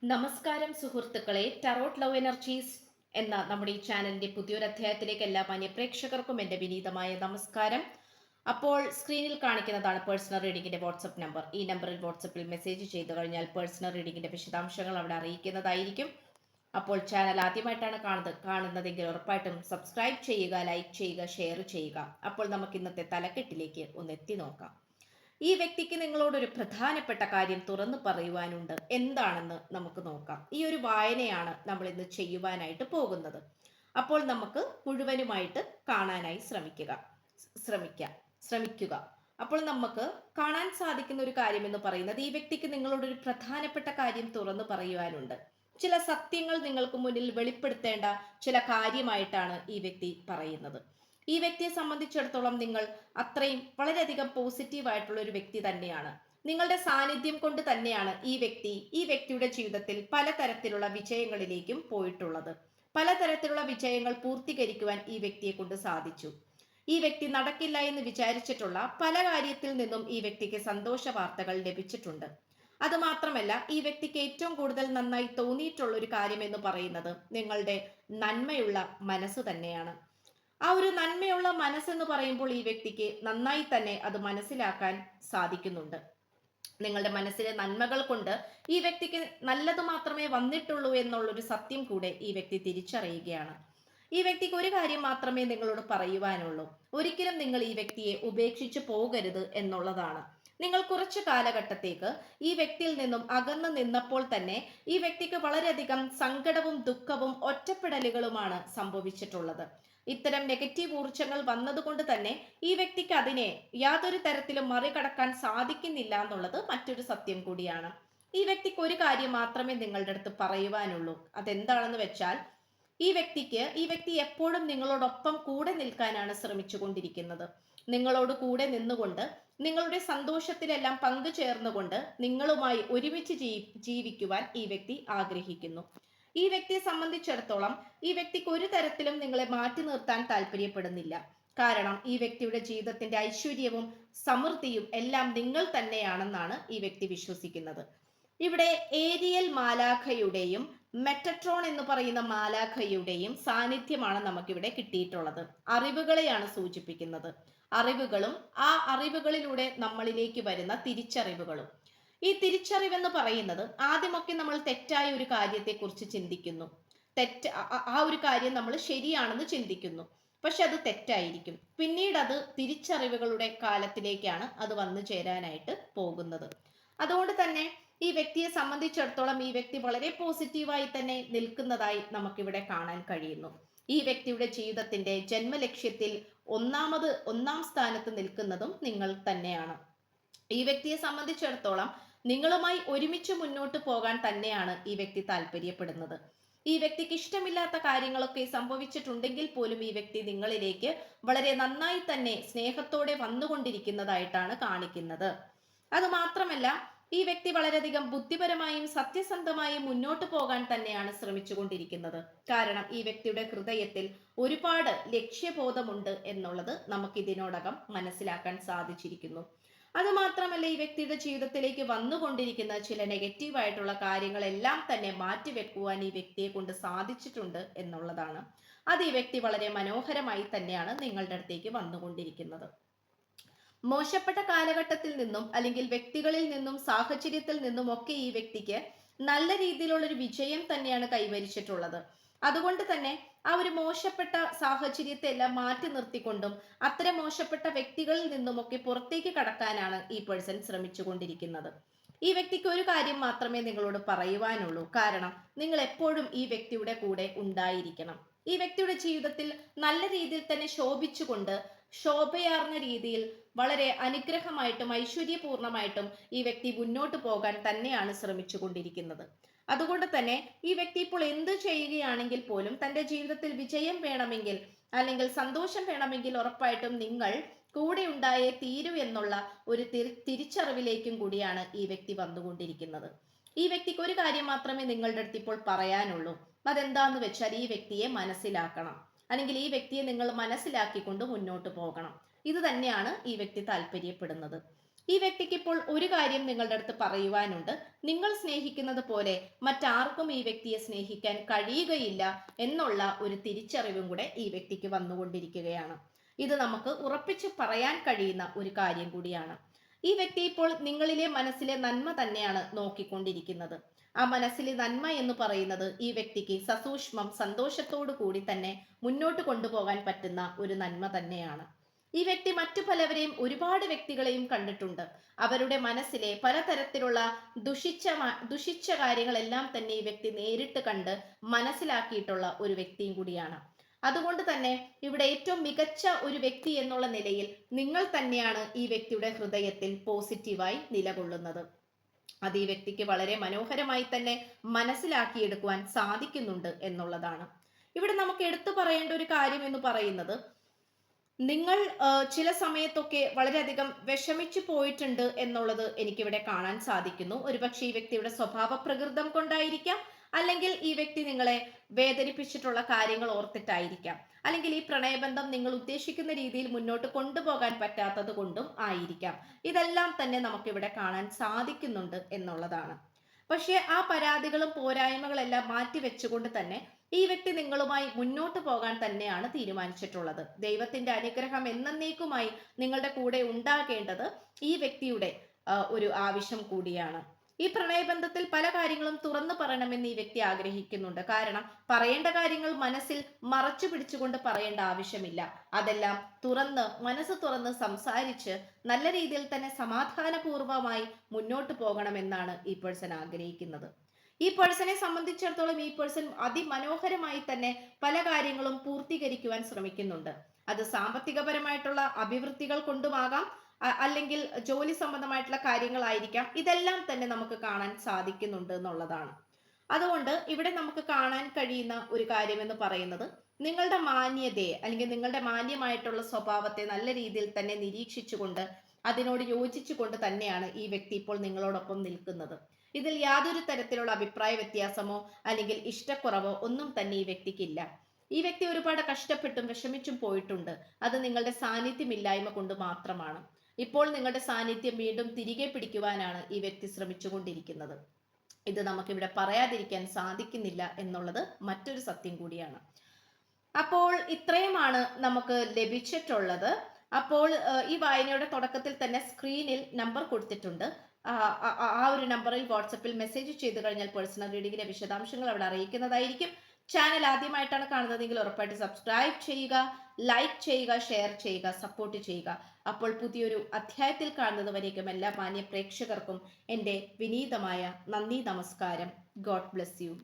നമസ്കാരം സുഹൃത്തുക്കളെ, tarot love energies എന്ന നമ്മുടെ ഈ ചാനലിന്റെ പുതിയൊരു അധ്യായത്തിലേക്ക് എല്ലാ മാന്യ പ്രേക്ഷകർക്കും എൻ്റെ വിനീതമായ നമസ്കാരം. അപ്പോൾ സ്ക്രീനിൽ കാണിക്കുന്നതാണ് പേഴ്സണൽ റീഡിങ്ങിന്റെ വാട്സപ്പ് നമ്പർ. ഈ നമ്പറിൽ വാട്സപ്പിൽ മെസ്സേജ് ചെയ്തു കഴിഞ്ഞാൽ പേഴ്സണൽ റീഡിങ്ങിന്റെ വിശദാംശങ്ങൾ അവിടെ അറിയിക്കുന്നതായിരിക്കും. അപ്പോൾ ചാനൽ ആദ്യമായിട്ടാണ് കാണുന്നതെങ്കിൽ ഉറപ്പായിട്ടും സബ്സ്ക്രൈബ് ചെയ്യുക, ലൈക്ക് ചെയ്യുക, ഷെയർ ചെയ്യുക. അപ്പോൾ നമുക്ക് ഇന്നത്തെ തലക്കെട്ടിലേക്ക് ഒന്ന് എത്തി നോക്കാം. ഈ വ്യക്തിക്ക് നിങ്ങളോടൊരു പ്രധാനപ്പെട്ട കാര്യം തുറന്നു പറയുവാനുണ്ട്. എന്താണെന്ന് നമുക്ക് നോക്കാം. ഈ ഒരു വായനയാണ് നമ്മൾ ഇന്ന് ചെയ്യുവാനായിട്ട് പോകുന്നത്. അപ്പോൾ നമുക്ക് മുഴുവനുമായിട്ട് കാണാനായി ശ്രമിക്കുക. അപ്പോൾ നമുക്ക് കാണാൻ സാധിക്കുന്ന ഒരു കാര്യം എന്ന് പറയുന്നത്, ഈ വ്യക്തിക്ക് നിങ്ങളോടൊരു പ്രധാനപ്പെട്ട കാര്യം തുറന്നു പറയുവാനുണ്ട്. ചില സത്യങ്ങൾ നിങ്ങൾക്ക് മുന്നിൽ വെളിപ്പെടുത്തേണ്ട ചില കാര്യമായിട്ടാണ് ഈ വ്യക്തി പറയുന്നത്. ഈ വ്യക്തിയെ സംബന്ധിച്ചിടത്തോളം നിങ്ങൾ അത്രയും വളരെയധികം പോസിറ്റീവായിട്ടുള്ള ഒരു വ്യക്തി തന്നെയാണ്. നിങ്ങളുടെ സാന്നിധ്യം കൊണ്ട് തന്നെയാണ് ഈ വ്യക്തിയുടെ ജീവിതത്തിൽ പലതരത്തിലുള്ള വിജയങ്ങളിലേക്കും പോയിട്ടുള്ളത്. പലതരത്തിലുള്ള വിജയങ്ങൾ പൂർത്തീകരിക്കുവാൻ ഈ വ്യക്തിയെ കൊണ്ട് സാധിച്ചു. ഈ വ്യക്തി നടക്കില്ല എന്ന് വിചാരിച്ചിട്ടുള്ള പല കാര്യത്തിൽ നിന്നും ഈ വ്യക്തിക്ക് സന്തോഷ വാർത്തകൾ ലഭിച്ചിട്ടുണ്ട്. അത് മാത്രമല്ല, ഈ വ്യക്തിക്ക് ഏറ്റവും കൂടുതൽ നന്നായി തോന്നിയിട്ടുള്ള ഒരു കാര്യം എന്ന് പറയുന്നത് നിങ്ങളുടെ നന്മയുള്ള മനസ്സ് തന്നെയാണ്. ആ ഒരു നന്മയുള്ള മനസ്സെന്ന് പറയുമ്പോൾ ഈ വ്യക്തിക്ക് നന്നായി തന്നെ അത് മനസ്സിലാക്കാൻ സാധിക്കുന്നുണ്ട്. നിങ്ങളുടെ മനസ്സിലെ നന്മകൾ കൊണ്ട് ഈ വ്യക്തിക്ക് നല്ലത് മാത്രമേ വന്നിട്ടുള്ളൂ എന്നുള്ളൊരു സത്യം കൂടെ ഈ വ്യക്തി തിരിച്ചറിയുകയാണ്. ഈ വ്യക്തിക്ക് ഒരു കാര്യം മാത്രമേ നിങ്ങളോട് പറയുവാനുള്ളൂ. ഒരിക്കലും നിങ്ങൾ ഈ വ്യക്തിയെ ഉപേക്ഷിച്ചു പോകരുത് എന്നുള്ളതാണ്. നിങ്ങൾ കുറച്ചു കാലഘട്ടത്തേക്ക് ഈ വ്യക്തിയിൽ നിന്നും അകന്നു നിന്നപ്പോൾ തന്നെ ഈ വ്യക്തിക്ക് വളരെയധികം സങ്കടവും ദുഃഖവും ഒറ്റപ്പെടലുകളുമാണ് സംഭവിച്ചിട്ടുള്ളത്. ഇത്തരം നെഗറ്റീവ് ഊർജങ്ങൾ വന്നതുകൊണ്ട് തന്നെ ഈ വ്യക്തിക്ക് അതിനെ യാതൊരു തരത്തിലും മറികടക്കാൻ സാധിക്കുന്നില്ല എന്നുള്ളത് മറ്റൊരു സത്യം കൂടിയാണ്. ഈ വ്യക്തിക്ക് ഒരു കാര്യം മാത്രമേ നിങ്ങളുടെ അടുത്ത് പറയുവാനുള്ളൂ. അതെന്താണെന്ന് വെച്ചാൽ, ഈ വ്യക്തി എപ്പോഴും നിങ്ങളോടൊപ്പം കൂടെ നിൽക്കാനാണ് ശ്രമിച്ചുകൊണ്ടിരിക്കുന്നത്. നിങ്ങളോട് കൂടെ നിന്നുകൊണ്ട് നിങ്ങളുടെ സന്തോഷത്തിലെല്ലാം പങ്കുചേർന്നുകൊണ്ട് നിങ്ങളുമായി ഒരുമിച്ച് ജീവിക്കുവാൻ ഈ വ്യക്തി ആഗ്രഹിക്കുന്നു. ഈ വ്യക്തിയെ സംബന്ധിച്ചിടത്തോളം ഈ വ്യക്തിക്ക് ഒരു തരത്തിലും നിങ്ങളെ മാറ്റി നിർത്താൻ താല്പര്യപ്പെടുന്നില്ല. കാരണം ഈ വ്യക്തിയുടെ ജീവിതത്തിന്റെ ഐശ്വര്യവും സമൃദ്ധിയും എല്ലാം നിങ്ങൾ തന്നെയാണെന്നാണ് ഈ വ്യക്തി വിശ്വസിക്കുന്നത്. ഇവിടെ ഏരിയൽ മാലാഖയുടെയും മെറ്റട്രോൺ എന്ന് പറയുന്ന മാലാഖയുടെയും സാന്നിധ്യമാണ് നമുക്കിവിടെ കിട്ടിയിട്ടുള്ളത്. അറിവുകളെയാണ് സൂചിപ്പിക്കുന്നത്. അറിവുകളും ആ അറിവുകളിലൂടെ നമ്മളിലേക്ക് വരുന്ന തിരിച്ചറിവുകളും. ഈ തിരിച്ചറിവെന്ന് പറയുന്നത്, ആദ്യമൊക്കെ നമ്മൾ തെറ്റായ ഒരു കാര്യത്തെക്കുറിച്ച് ചിന്തിക്കുന്നു. ആ ഒരു കാര്യം നമ്മൾ ശരിയാണെന്ന് ചിന്തിക്കുന്നു. പക്ഷെ അത് തെറ്റായിരിക്കും. പിന്നീട് അത് തിരിച്ചറിവുകളുടെ കാലത്തിലേക്കാണ് അത് വന്നു ചേരാനായിട്ട് പോകുന്നത്. അതുകൊണ്ട് തന്നെ ഈ വ്യക്തിയെ സംബന്ധിച്ചിടത്തോളം ഈ വ്യക്തി വളരെ പോസിറ്റീവായി തന്നെ നിൽക്കുന്നതായി നമുക്കിവിടെ കാണാൻ കഴിയുന്നു. ഈ വ്യക്തിയുടെ ജീവിതത്തിന്റെ ജന്മലക്ഷ്യത്തിൽ ഒന്നാം സ്ഥാനത്ത് നിൽക്കുന്നതും നിങ്ങൾ തന്നെയാണ്. ഈ വ്യക്തിയെ സംബന്ധിച്ചിടത്തോളം നിങ്ങളുമായി ഒരുമിച്ച് മുന്നോട്ട് പോകാൻ തന്നെയാണ് ഈ വ്യക്തി താല്പര്യപ്പെടുന്നത്. ഈ വ്യക്തിക്ക് ഇഷ്ടമില്ലാത്ത കാര്യങ്ങളൊക്കെ സംഭവിച്ചിട്ടുണ്ടെങ്കിൽ പോലും ഈ വ്യക്തി നിങ്ങളിലേക്ക് വളരെ നന്നായി തന്നെ സ്നേഹത്തോടെ വന്നുകൊണ്ടിരിക്കുന്നതായിട്ടാണ് കാണിക്കുന്നത്. അത് മാത്രമല്ല, ഈ വ്യക്തി വളരെയധികം ബുദ്ധിപരമായും സത്യസന്ധമായും മുന്നോട്ട് പോകാൻ തന്നെയാണ് ശ്രമിച്ചുകൊണ്ടിരിക്കുന്നത്. കാരണം ഈ വ്യക്തിയുടെ ഹൃദയത്തിൽ ഒരുപാട് ലക്ഷ്യബോധമുണ്ട് എന്നുള്ളത് നമുക്ക് ഇതിനോടകം മനസ്സിലാക്കാൻ സാധിച്ചിരിക്കുന്നു. അതുമാത്രമല്ല, ഈ വ്യക്തിയുടെ ജീവിതത്തിലേക്ക് വന്നുകൊണ്ടിരിക്കുന്ന ചില നെഗറ്റീവായിട്ടുള്ള കാര്യങ്ങളെല്ലാം തന്നെ മാറ്റിവെക്കുവാൻ ഈ വ്യക്തിയെ കൊണ്ട് സാധിച്ചിട്ടുണ്ട് എന്നുള്ളതാണ്. അത് ഈ വ്യക്തി വളരെ മനോഹരമായി തന്നെയാണ് നിങ്ങളുടെ അടുത്തേക്ക് വന്നുകൊണ്ടിരിക്കുന്നത്. മോശപ്പെട്ട കാലഘട്ടത്തിൽ നിന്നും അല്ലെങ്കിൽ വ്യക്തികളിൽ നിന്നും സാഹചര്യത്തിൽ നിന്നും ഒക്കെ ഈ വ്യക്തിക്ക് നല്ല രീതിയിലുള്ള ഒരു വിജയം തന്നെയാണ് കൈവരിച്ചിട്ടുള്ളത്. അതുകൊണ്ട് തന്നെ ആ ഒരു മോശപ്പെട്ട സാഹചര്യത്തെ എല്ലാം മാറ്റി നിർത്തിക്കൊണ്ടും അത്തരം മോശപ്പെട്ട വ്യക്തികളിൽ നിന്നുമൊക്കെ പുറത്തേക്ക് കടക്കാനാണ് ഈ പേഴ്സൺ ശ്രമിച്ചുകൊണ്ടിരിക്കുന്നത്. ഈ വ്യക്തിക്ക് ഒരു കാര്യം മാത്രമേ നിങ്ങളോട് പറയുവാനുള്ളൂ. കാരണം നിങ്ങൾ എപ്പോഴും ഈ വ്യക്തിയുടെ കൂടെ ഉണ്ടായിരിക്കണം. ഈ വ്യക്തിയുടെ ജീവിതത്തിൽ നല്ല രീതിയിൽ തന്നെ ശോഭയാർന്ന രീതിയിൽ വളരെ അനുഗ്രഹമായിട്ടും ഐശ്വര്യപൂർണമായിട്ടും ഈ വ്യക്തി മുന്നോട്ട് പോകാൻ തന്നെയാണ് ശ്രമിച്ചുകൊണ്ടിരിക്കുന്നത്. അതുകൊണ്ട് തന്നെ ഈ വ്യക്തി ഇപ്പോൾ എന്ത് ചെയ്യുകയാണെങ്കിൽ പോലും തൻ്റെ ജീവിതത്തിൽ വിജയം വേണമെങ്കിൽ അല്ലെങ്കിൽ സന്തോഷം വേണമെങ്കിൽ ഉറപ്പായിട്ടും നിങ്ങൾ കൂടെ ഉണ്ടായേ തീരൂ എന്നുള്ള ഒരു തിരിച്ചറിവിലേക്കും കൂടിയാണ് ഈ വ്യക്തി വന്നുകൊണ്ടിരിക്കുന്നത്. ഈ വ്യക്തിക്ക് ഒരു കാര്യം മാത്രമേ നിങ്ങളുടെ അടുത്ത് ഇപ്പോൾ പറയാനുള്ളൂ. അതെന്താന്ന് വെച്ചാൽ, ഈ വ്യക്തിയെ മനസ്സിലാക്കണം, അല്ലെങ്കിൽ ഈ വ്യക്തിയെ നിങ്ങൾ മനസ്സിലാക്കിക്കൊണ്ട് മുന്നോട്ട് പോകണം. ഇത് തന്നെയാണ് ഈ വ്യക്തി താല്പര്യപ്പെടുന്നത്. ഈ വ്യക്തിക്ക് ഇപ്പോൾ ഒരു കാര്യം നിങ്ങളുടെ അടുത്ത് പറയുവാനുണ്ട്. നിങ്ങൾ സ്നേഹിക്കുന്നത് പോലെ മറ്റാർക്കും ഈ വ്യക്തിയെ സ്നേഹിക്കാൻ കഴിയുകയില്ല എന്നുള്ള ഒരു തിരിച്ചറിവും കൂടെ ഈ വ്യക്തിക്ക് വന്നുകൊണ്ടിരിക്കുകയാണ്. ഇത് നമുക്ക് ഉറപ്പിച്ച് പറയാൻ കഴിയുന്ന ഒരു കാര്യം കൂടിയാണ്. ഈ വ്യക്തി ഇപ്പോൾ നിങ്ങളിലെ മനസ്സിലെ നന്മ തന്നെയാണ് നോക്കിക്കൊണ്ടിരിക്കുന്നത്. ആ മനസ്സിലെ നന്മ എന്ന് പറയുന്നത് ഈ വ്യക്തിക്ക് സസൂക്ഷ്മം സന്തോഷത്തോടു കൂടി തന്നെ മുന്നോട്ട് കൊണ്ടുപോകാൻ പറ്റുന്ന ഒരു നന്മ തന്നെയാണ്. ഈ വ്യക്തി മറ്റു പലവരെയും ഒരുപാട് വ്യക്തികളെയും കണ്ടിട്ടുണ്ട്. അവരുടെ മനസ്സിലെ പലതരത്തിലുള്ള ദുഷിച്ച കാര്യങ്ങളെല്ലാം തന്നെ ഈ വ്യക്തി നേരിട്ട് കണ്ട് മനസ്സിലാക്കിയിട്ടുള്ള ഒരു വ്യക്തിയും കൂടിയാണ്. അതുകൊണ്ട് തന്നെ ഇവിടെ ഏറ്റവും മികച്ച ഒരു വ്യക്തി എന്നുള്ള നിലയിൽ നിങ്ങൾ തന്നെയാണ് ഈ വ്യക്തിയുടെ ഹൃദയത്തിൽ പോസിറ്റീവായി നിലകൊള്ളുന്നത്. അത് ഈ വ്യക്തിക്ക് വളരെ മനോഹരമായി തന്നെ മനസ്സിലാക്കിയെടുക്കുവാൻ സാധിക്കുന്നുണ്ട് എന്നുള്ളതാണ്. ഇവിടെ നമുക്ക് എടുത്തു പറയേണ്ട ഒരു കാര്യം എന്ന് പറയുന്നത്, നിങ്ങൾ ചില സമയത്തൊക്കെ വളരെയധികം വിഷമിച്ചു പോയിട്ടുണ്ട് എന്നുള്ളത് എനിക്കിവിടെ കാണാൻ സാധിക്കുന്നു. ഒരുപക്ഷെ ഈ വ്യക്തിയുടെ സ്വഭാവ പ്രകൃതം കൊണ്ടായിരിക്കാം, അല്ലെങ്കിൽ ഈ വ്യക്തി നിങ്ങളെ വേദനിപ്പിച്ചിട്ടുള്ള കാര്യങ്ങൾ ഓർത്തിട്ടായിരിക്കാം, അല്ലെങ്കിൽ ഈ പ്രണയബന്ധം നിങ്ങൾ ഉദ്ദേശിക്കുന്ന രീതിയിൽ മുന്നോട്ട് കൊണ്ടുപോകാൻ പറ്റാത്തത് കൊണ്ടും ആയിരിക്കാം. ഇതെല്ലാം തന്നെ നമുക്കിവിടെ കാണാൻ സാധിക്കുന്നുണ്ട് എന്നുള്ളതാണ്. പക്ഷേ ആ പരാതികളും പോരായ്മകളെല്ലാം മാറ്റി വെച്ചുകൊണ്ട് തന്നെ ഈ വ്യക്തി നിങ്ങളുമായി മുന്നോട്ട് പോകാൻ തന്നെയാണ് തീരുമാനിച്ചിട്ടുള്ളത്. ദൈവത്തിന്റെ അനുഗ്രഹം എന്നേക്കുമായി നിങ്ങളുടെ കൂടെ ഉണ്ടാകേണ്ടത് ഈ വ്യക്തിയുടെ ഒരു ആവശ്യം കൂടിയാണ്. ഈ പ്രണയബന്ധത്തിൽ പല കാര്യങ്ങളും തുറന്നു പറയണമെന്ന് ഈ വ്യക്തി ആഗ്രഹിക്കുന്നുണ്ട്. കാരണം പറയേണ്ട കാര്യങ്ങൾ മനസ്സിൽ മറച്ചു പിടിച്ചുകൊണ്ട് പറയേണ്ട ആവശ്യമില്ല. അതെല്ലാം മനസ്സ് തുറന്ന് സംസാരിച്ച് നല്ല രീതിയിൽ തന്നെ സമാധാനപൂർവമായി മുന്നോട്ട് പോകണമെന്നാണ് ഈ പേഴ്സൺ ആഗ്രഹിക്കുന്നത്. ഈ പേഴ്സണെ സംബന്ധിച്ചിടത്തോളം ഈ പേഴ്സൺ അതിമനോഹരമായി തന്നെ പല കാര്യങ്ങളും പൂർത്തീകരിക്കുവാൻ ശ്രമിക്കുന്നുണ്ട്. അത് സാമ്പത്തികപരമായിട്ടുള്ള അഭിവൃദ്ധികൾ കൊണ്ടുമാകാം, അല്ലെങ്കിൽ ജോലി സംബന്ധമായിട്ടുള്ള കാര്യങ്ങളായിരിക്കാം. ഇതെല്ലാം തന്നെ നമുക്ക് കാണാൻ സാധിക്കുന്നുണ്ട് എന്നുള്ളതാണ്. അതുകൊണ്ട് ഇവിടെ നമുക്ക് കാണാൻ കഴിയുന്ന ഒരു കാര്യം എന്ന് പറയുന്നത്, നിങ്ങളുടെ മാന്യതയെ അല്ലെങ്കിൽ നിങ്ങളുടെ മാന്യമായിട്ടുള്ള സ്വഭാവത്തെ നല്ല രീതിയിൽ തന്നെ നിരീക്ഷിച്ചുകൊണ്ട് അതിനോട് യോജിച്ചുകൊണ്ട് തന്നെയാണ് ഈ വ്യക്തി ഇപ്പോൾ നിങ്ങളോടൊപ്പം നിൽക്കുന്നത്. ഇതിൽ യാതൊരു തരത്തിലുള്ള അഭിപ്രായ വ്യത്യാസമോ അല്ലെങ്കിൽ ഇഷ്ടക്കുറവോ ഒന്നും തന്നെ ഈ വ്യക്തിക്കില്ല. ഈ വ്യക്തി ഒരുപാട് കഷ്ടപ്പെട്ടും വിഷമിച്ചും പോയിട്ടുണ്ട്. അത് നിങ്ങളുടെ സാന്നിധ്യമില്ലായ്മ കൊണ്ട് മാത്രമാണ്. ഇപ്പോൾ നിങ്ങളുടെ സാന്നിധ്യം വീണ്ടും തിരികെ പിടിക്കുവാനാണ് ഈ വ്യക്തി ശ്രമിച്ചുകൊണ്ടിരിക്കുന്നത്. ഇത് നമുക്കിവിടെ പറയാതിരിക്കാൻ സാധിക്കുന്നില്ല എന്നുള്ളത് മറ്റൊരു സത്യം കൂടിയാണ്. അപ്പോൾ ഇത്രയുമാണ് നമുക്ക് ലഭിച്ചിട്ടുള്ളത്. അപ്പോൾ ഈ വായനയുടെ തുടക്കത്തിൽ തന്നെ സ്ക്രീനിൽ നമ്പർ കൊടുത്തിട്ടുണ്ട്. ആ ഒരു നമ്പറിൽ വാട്സപ്പിൽ മെസ്സേജ് ചെയ്തു കഴിഞ്ഞാൽ പേഴ്സണൽ റീഡിങ്ങിന്റെ വിശദാംശങ്ങൾ അവിടെ അറിയിക്കുന്നതായിരിക്കും. ചാനൽ ആദ്യമായിട്ടാണ് കാണുന്നതെങ്കിൽ ഉറപ്പായിട്ട് സബ്സ്ക്രൈബ് ചെയ്യുക, ലൈക്ക് ചെയ്യുക, ഷെയർ ചെയ്യുക, സപ്പോർട്ട് ചെയ്യുക. അപ്പോൾ പുതിയൊരു അധ്യായത്തിൽ കാണുന്നത് വരേക്കും എല്ലാ മാന്യ പ്രേക്ഷകർക്കും എൻ്റെ വിനീതമായ നന്ദി, നമസ്കാരം. God bless you.